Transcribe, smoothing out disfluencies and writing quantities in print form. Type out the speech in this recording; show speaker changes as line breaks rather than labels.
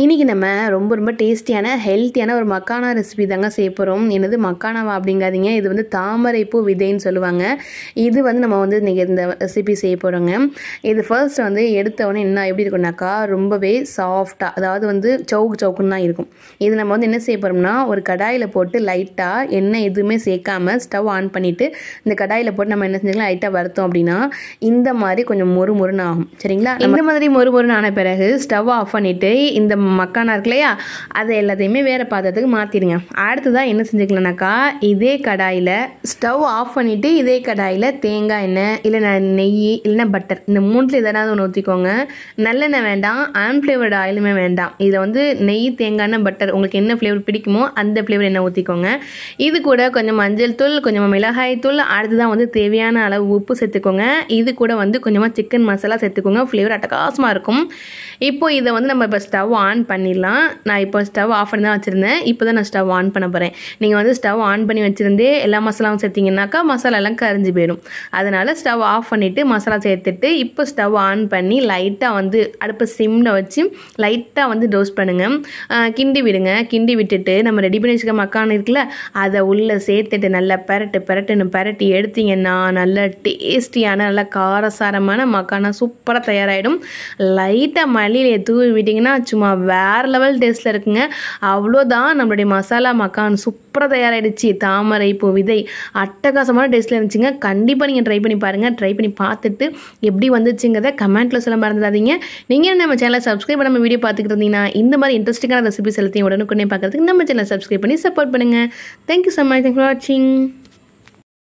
இன்றைக்கி நம்ம ரொம்ப டேஸ்டியான ஹெல்த்தியான ஒரு மக்கானா ரெசிபி தாங்க செய்ய போகிறோம். என்னது மக்கானாவா அப்படிங்காதீங்க, இது வந்து தாமரைப்பூ விதைன்னு சொல்லுவாங்க. இது வந்து நம்ம வந்து இன்றைக்கி இந்த ரெசிபி செய்ய போகிறோங்க. இது ஃபர்ஸ்ட் வந்து எடுத்தவொடனே என்ன எப்படி இருக்குன்னாக்கா ரொம்பவே சாஃப்டாக, அதாவது வந்து சவுக்குன்னு தான் இருக்கும். இது நம்ம வந்து என்ன செய்ய போகிறோம்னா, ஒரு கடாயில் போட்டு லைட்டாக எண்ணெய் எதுவுமே சேர்க்காமல் ஸ்டவ் ஆன் பண்ணிவிட்டு இந்த கடாயில் போட்டு நம்ம என்ன செஞ்சுக்கலாம், லைட்டாக வறுத்தோம் அப்படின்னா இந்த மாதிரி கொஞ்சம் மொறுன்னு ஆகும். சரிங்களா? இந்த மாதிரி மொறுன்னு ஆன பிறகு ஸ்டவ் ஆஃப் பண்ணிவிட்டு இந்த மக்கானா இருக்கு இல்லையா, அதை எல்லாத்தையுமே வேறு பாத்திரத்துக்கு மாற்றிடுங்க. அடுத்ததான் என்ன செஞ்சுக்கலாம்னாக்கா, இதே கடாயில் ஸ்டவ் ஆஃப் பண்ணிவிட்டு இதே கடாயில் தேங்காய் எண்ணெய் இல்லைன்னா நெய் இல்லைன்னா பட்டர், இந்த மூணுத்தில் எதனாவது ஒன்று ஊற்றிக்கோங்க. நல்லெண்ணெய் வேண்டாம், அன்ஃப்ளேவர்டு ஆயிலுமே வேண்டாம். இதில் வந்து நெய், தேங்காய் எண்ணெய், பட்டர், உங்களுக்கு என்ன ஃப்ளேவர் பிடிக்குமோ அந்த ஃப்ளேவர் எண்ணெய் ஊற்றிக்கோங்க. இது கூட கொஞ்சம் மஞ்சள் தூள், கொஞ்சமாக மிளகாய் தூள், அடுத்ததான் வந்து தேவையான அளவு உப்பு சேர்த்துக்கோங்க. இது கூட வந்து கொஞ்சமாக சிக்கன் மசாலா சேர்த்துக்கோங்க. ஃப்ளேவர் அட்டகாசமாக இருக்கும். இப்போ இதை வந்து நம்ம இப்போ ஸ்டவ் ஆன் பண்ணிடலாம். நான் இப்போ ஸ்டவ் ஆஃப் பண்ணி தான் வச்சுருந்தேன். இப்போ தான் நான் ஸ்டவ் ஆன் பண்ண போகிறேன். நீங்கள் வந்து ஸ்டவ் ஆன் பண்ணி வச்சுருந்தே எல்லா மசாலாவும் சேர்த்திங்கனாக்கா மசாலாலாம் கரைஞ்சி போயிடும். அதனால் ஸ்டவ் ஆஃப் பண்ணிவிட்டு மசாலா சேர்த்துட்டு இப்போ ஸ்டவ் ஆன் பண்ணி லைட்டாக வந்து அடுப்பை சிம்மில் வச்சு லைட்டாக வந்து டோஸ்ட் பண்ணுங்கள். கிண்டி விடுங்க. கிண்டி விட்டுட்டு நம்ம ரெடி பண்ணி வச்சுக்க மக்கான் இருக்குல்ல, அதை உள்ளே சேர்த்துட்டு நல்லா பரட்டி எடுத்திங்கன்னா நல்ல டேஸ்டியான நல்லா காரசாரமான மக்கானா சூப்பராக தயாராகிடும். லைட்டாக மல்லியிலே தூவி விட்டிங்கன்னா சும்மா வேறு லெவல் டேஸ்ட்டில் இருக்குங்க. அவ்வளோதான், நம்மளுடைய மசாலா மக்கான் சூப்பராக தயாராகிடுச்சு. தாமரைப்பூ விதை அட்டகாசமான டேஸ்ட்டில் இருந்துச்சுங்க. கண்டிப்பாக நீங்கள் ட்ரை பண்ணி பாருங்கள். ட்ரை பண்ணி பார்த்துட்டு எப்படி வந்துச்சுங்கிறத கமெண்ட்டில் சொல்ல மறந்துடாதீங்க. நீங்கள் நம்ம சேனலை சப்ஸ்கிரைப் பண்ண வீடியோ பார்த்துக்கிட்டு இருந்தீங்கன்னா இந்த மாதிரி இன்ட்ரெஸ்டிங்கான ரெசிபிஸ் எல்லாத்தையும் உடனுக்குடனே பார்க்குறதுக்கு நம்ம சேனலை சப்ஸ்கிரைப் பண்ணி சப்போர்ட் பண்ணுங்கள். Thank you so much. Thanks for வாட்சிங்.